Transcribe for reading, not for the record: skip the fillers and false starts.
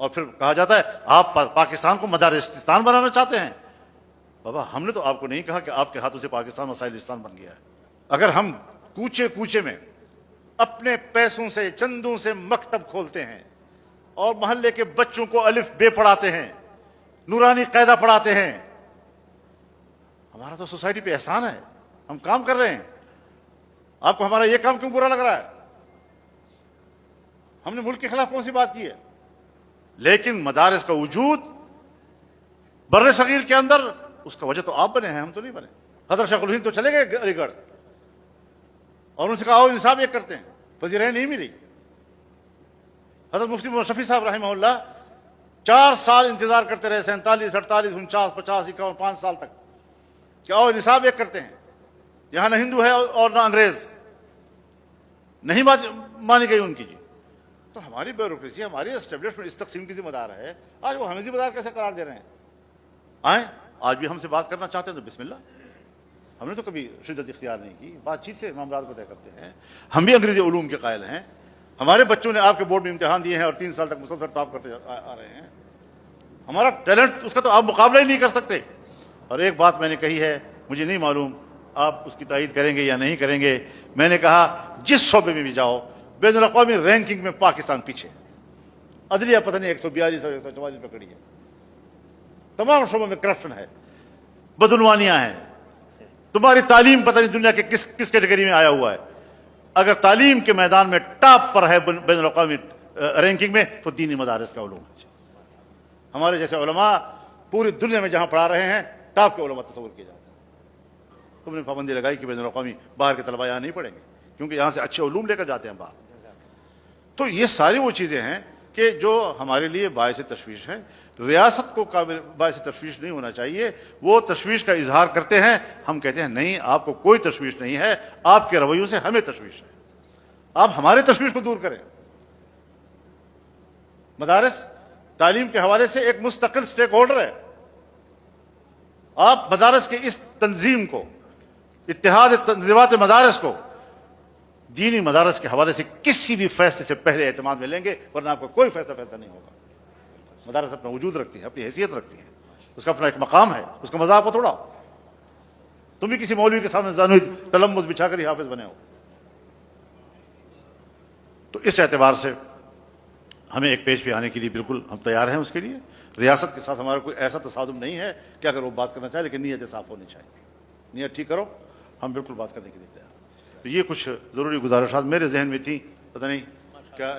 اور پھر کہا جاتا ہے آپ پاکستان کو مدارستان بنانا چاہتے ہیں. بابا ہم نے تو آپ کو نہیں کہا کہ آپ کے ہاتھوں سے پاکستان مسائلستان بن گیا ہے. اگر ہم کوچے کوچے میں اپنے پیسوں سے چندوں سے مکتب کھولتے ہیں اور محلے کے بچوں کو الف بے پڑھاتے ہیں, نورانی قاعدہ پڑھاتے ہیں, ہمارا تو سوسائٹی پہ احسان ہے, ہم کام کر رہے ہیں. آپ کو ہمارا یہ کام کیوں برا لگ رہا ہے؟ ہم نے ملک کے خلاف کون سی بات کی ہے؟ لیکن مدارس کا وجود بر صغیر کے اندر, اس کا وجہ تو آپ بنے ہیں, ہم تو نہیں بنے. حضرت شیخ الہند تو چلے گئے علی گڑھ اور ان سے کہا انصاف ایک کرتے ہیں, پذیرائی نہیں ملی. حضرت مفتی محمد شفیع صاحب رحمہ اللہ 4 سال انتظار کرتے رہے, 47, 48, 49, 50, 51, 5 سال تک, کہ آؤ نصاب ایک کرتے ہیں. یہاں نہ ہندو ہے اور نہ انگریز, نہیں مانی گئی ان کی. جی تو ہماری بیوروکریسی, ہماری اسٹیبلشمنٹ اس تقسیم کی ذمہ دار ہے. آج وہ ہمیں ذمہ دار کیسے قرار دے رہے ہیں؟ آئیں آج بھی ہم سے بات کرنا چاہتے ہیں تو بسم اللہ. ہم نے تو کبھی شدت اختیار نہیں کی, بات چیت سے معاملات کو طے کرتے ہیں. ہم بھی انگریزی علوم کے قائل ہیں. ہمارے بچوں نے آپ کے بورڈ میں امتحان دیے ہیں اور 3 سال تک مسلسل ٹاپ کرتے آ رہے ہیں. ہمارا ٹیلنٹ, اس کا تو آپ مقابلہ ہی نہیں کر سکتے. اور ایک بات میں نے کہی ہے, مجھے نہیں معلوم آپ اس کی تائید کریں گے یا نہیں کریں گے. میں نے کہا جس شعبے میں بھی جاؤ, بین الاقوامی رینکنگ میں پاکستان پیچھے. عدلیہ پتہ نہیں 142 اور 144 پہ کھڑی ہے. تمام شعبوں میں کرپشن ہے, بدعنوانیاں ہیں. تمہاری تعلیم پتہ نہیں دنیا کے کس کیٹیگری میں آیا ہوا ہے. اگر تعلیم کے میدان میں ٹاپ پر ہے بین الاقوامی رینکنگ میں, تو دینی مدارس کا علوم ہے. ہمارے جیسے علماء پوری دنیا میں جہاں پڑھا رہے ہیں, ٹاپ کے علماء تصور کیے جاتے ہیں. تم نے پابندی لگائی کہ بین الاقوامی باہر کے طلباء یہاں نہیں پڑھیں گے, کیونکہ یہاں سے اچھے علوم لے کر جاتے ہیں باہر. تو یہ ساری وہ چیزیں ہیں کہ جو ہمارے لیے باعث تشویش ہے. ریاست کو باعث تشویش نہیں ہونا چاہیے. وہ تشویش کا اظہار کرتے ہیں, ہم کہتے ہیں نہیں, آپ کو کوئی تشویش نہیں ہے, آپ کے رویوں سے ہمیں تشویش ہے. آپ ہمارے تشویش کو دور کریں. مدارس تعلیم کے حوالے سے ایک مستقل سٹیک ہولڈر ہے. آپ مدارس کی اس تنظیم کو, اتحاد تنظیمات مدارس کو, دینی مدارس کے حوالے سے کسی بھی فیصلے سے پہلے اعتماد میں لیں گے, ورنہ آپ کو کوئی فیصلہ نہیں ہوگا. مدارس اپنا وجود رکھتی ہیں, اپنی حیثیت رکھتی ہیں, اس کا اپنا ایک مقام ہے, اس کا مذاق مت اڑاؤ. تم بھی کسی مولوی کے سامنے زانوی تلمذ بچھا کر ہی حافظ بنے ہو. تو اس اعتبار سے ہمیں ایک پیج پہ آنے کے لیے بالکل ہم تیار ہیں. اس کے لیے ریاست کے ساتھ ہمارا کوئی ایسا تصادم نہیں ہے کہ اگر وہ بات کرنا چاہے, لیکن نیت صاف ہونی چاہیے. نیت ٹھیک کرو, ہم بالکل بات کرنے کے لیے تیار. تو یہ کچھ ضروری گزارشات میرے ذہن میں تھیں, پتہ نہیں کیا